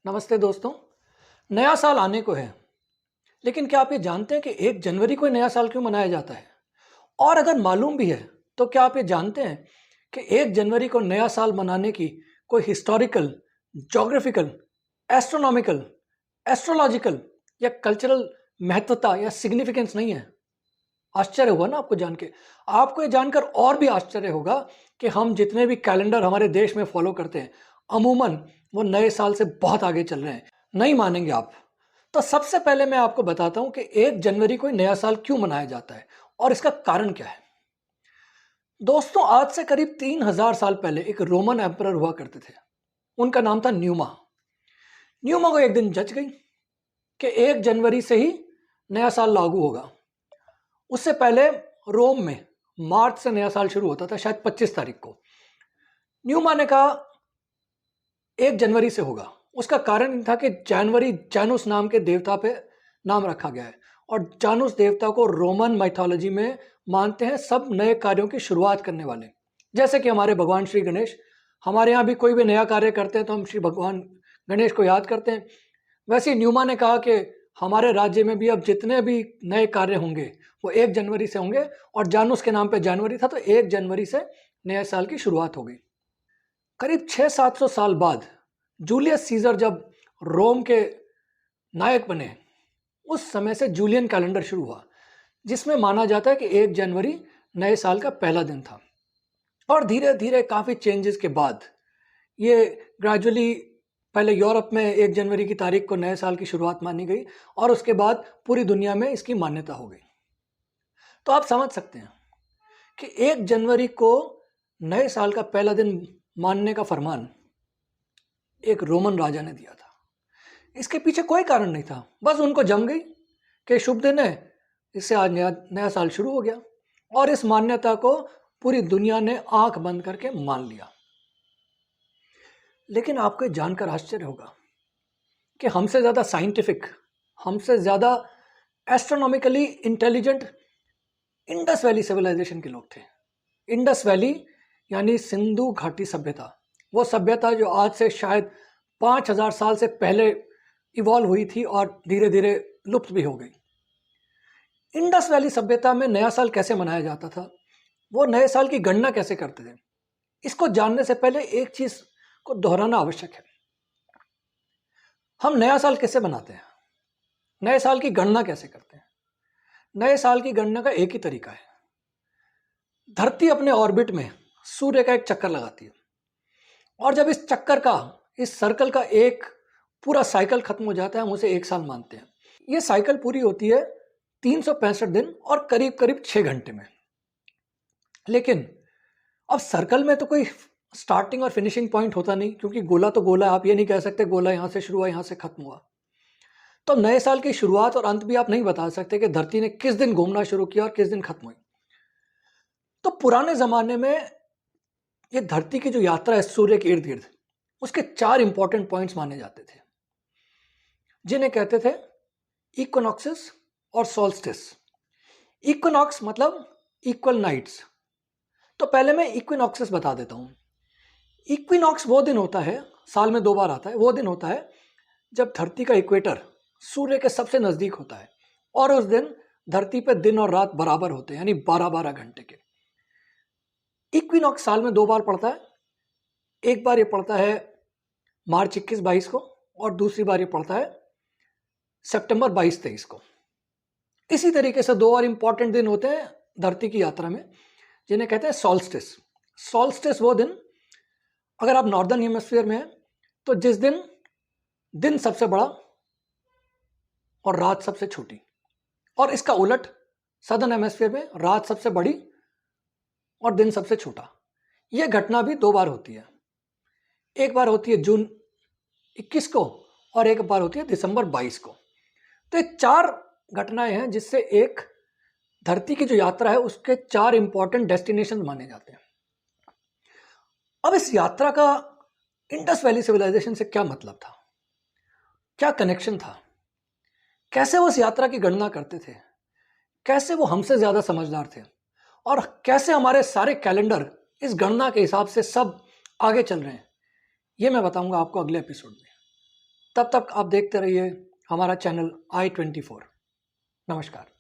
नमस्ते दोस्तों। नया साल आने को है, लेकिन क्या आप ये जानते हैं कि 1 जनवरी को ही नया साल क्यों मनाया जाता है? और अगर मालूम भी है, तो क्या आप ये जानते हैं कि 1 जनवरी को नया साल मनाने की कोई हिस्टोरिकल, ज्योग्राफिकल, एस्ट्रोनॉमिकल, एस्ट्रोलॉजिकल या कल्चरल महत्वता या सिग्निफिकेंस नहीं है? आश्चर्य हुआ ना आपको जान के? आपको ये जानकर और भी आश्चर्य होगा कि हम जितने भी कैलेंडर हमारे देश में फॉलो करते हैं, अमूमन वो नए साल से बहुत आगे चल रहे हैं। नहीं मानेंगे आप। तो सबसे पहले मैं आपको बताता हूं कि 1 जनवरी को ही नया साल क्यों मनाया जाता है और इसका कारण क्या है। दोस्तों, आज से करीब 3000 साल पहले एक रोमन एम्परर हुआ करते थे। उनका नाम था न्यूमा। न्यूमा को एक दिन जच गई कि 1 जनवरी से ही नया साल लागू होगा। उससे पहले रोम में मार्च से नया साल शुरू होता था, शायद 25 तारीख को। न्यूमा ने कहा 1 जनवरी से होगा। उसका कारण था कि जनवरी जानूस नाम के देवता पे नाम रखा गया है और जानूस देवता को रोमन माइथोलॉजी में मानते हैं सब नए कार्यों की शुरुआत करने वाले। जैसे कि हमारे भगवान श्री गणेश, हमारे यहाँ भी कोई भी नया कार्य करते हैं तो हम श्री भगवान गणेश को याद करते हैं। वैसे ही न्यूमा ने कहा कि हमारे राज्य में भी अब जितने भी नए कार्य होंगे वो 1 जनवरी से होंगे और जानूस के नाम पे जनवरी था तो 1 जनवरी से नए साल की शुरुआत हो गई। करीब 600-700 साल बाद जूलियस सीजर जब रोम के नायक बने, उस समय से जूलियन कैलेंडर शुरू हुआ, जिसमें माना जाता है कि 1 जनवरी नए साल का पहला दिन था। और धीरे धीरे काफ़ी चेंजेस के बाद ये ग्रेजुअली पहले यूरोप में 1 जनवरी की तारीख को नए साल की शुरुआत मानी गई और उसके बाद पूरी दुनिया में इसकी मान्यता हो गई। तो आप समझ सकते हैं कि 1 जनवरी को नए साल का पहला दिन मानने का फरमान एक रोमन राजा ने दिया था। इसके पीछे कोई कारण नहीं था, बस उनको जम गई कि शुभ दिन है, इससे आज नया साल शुरू हो गया और इस मान्यता को पूरी दुनिया ने आंख बंद करके मान लिया। लेकिन आपको जानकर आश्चर्य होगा कि हमसे ज़्यादा साइंटिफिक, हमसे ज़्यादा astronomically intelligent Indus valley civilisation के लोग थे। इंडस वैली यानी सिंधु घाटी सभ्यता, वो सभ्यता जो आज से शायद 5000 साल से पहले इवॉल्व हुई थी और धीरे धीरे लुप्त भी हो गई। इंडस वैली सभ्यता में नया साल कैसे मनाया जाता था, वो नए साल की गणना कैसे करते थे, इसको जानने से पहले एक चीज को दोहराना आवश्यक है। हम नया साल कैसे बनाते हैं, नए साल की गणना कैसे करते हैं? नए साल की गणना का एक ही तरीका है। धरती अपने ऑर्बिट में सूर्य का एक चक्कर लगाती है और जब इस चक्कर का, इस सर्कल का एक पूरा साइकिल खत्म हो जाता है, हम उसे 1 साल मानते हैं। ये साइकिल पूरी होती है 365 दिन और करीब करीब 6 घंटे में। लेकिन अब सर्कल में तो कोई स्टार्टिंग और फिनिशिंग पॉइंट होता नहीं, क्योंकि गोला तो गोला, आप ये नहीं कह सकते गोला यहाँ से शुरू हुआ यहाँ से खत्म हुआ। तो नए साल की शुरुआत और अंत भी आप नहीं बता सकते कि धरती ने किस दिन घूमना शुरू किया और किस दिन खत्म हुई। तो पुराने जमाने में ये धरती की जो यात्रा है सूर्य के इर्द गिर्द, उसके 4 इंपॉर्टेंट पॉइंट्स माने जाते थे, जिन्हें कहते थे इक्विनॉक्सेस और सोल्स्टिस। इक्विनॉक्स मतलब इक्वल नाइट्स। तो पहले मैं इक्विनॉक्सेस बता देता हूं। इक्विनॉक्स वो दिन होता है, साल में 2 बार आता है, वो दिन होता है जब धरती का इक्वेटर सूर्य के सबसे नजदीक होता है और उस दिन धरती पर दिन और रात बराबर होते हैं, यानी 12-12 घंटे के। इक्विनॉक्स साल में 2 बार पड़ता है। एक बार ये पड़ता है मार्च 21-22 को और दूसरी बार ये पड़ता है सितंबर 22-23 को। इसी तरीके से 2 और इंपॉर्टेंट दिन होते हैं धरती की यात्रा में, जिन्हें कहते हैं सॉल्स्टिस। सॉल्स्टिस वो दिन, अगर आप नॉर्दर्न हेमिस्फीयर में हैं तो जिस दिन दिन सबसे बड़ा और रात सबसे छोटी, और इसका उलट सदर्न हेमिस्फीयर में रात सबसे बड़ी और दिन सबसे छोटा। यह घटना भी 2 बार होती है। एक बार होती है जून 21 को और एक बार होती है दिसंबर 22 को। तो ये 4 घटनाएं हैं जिससे एक धरती की जो यात्रा है उसके 4 इंपॉर्टेंट डेस्टिनेशन माने जाते हैं। अब इस यात्रा का इंडस वैली सिविलाइजेशन से क्या मतलब था, क्या कनेक्शन था, कैसे वो उस यात्रा की गणना करते थे, कैसे वो हमसे ज्यादा समझदार थे और कैसे हमारे सारे कैलेंडर इस गणना के हिसाब से सब आगे चल रहे हैं, ये मैं बताऊंगा आपको अगले एपिसोड में। तब तक आप देखते रहिए हमारा चैनल i24। नमस्कार।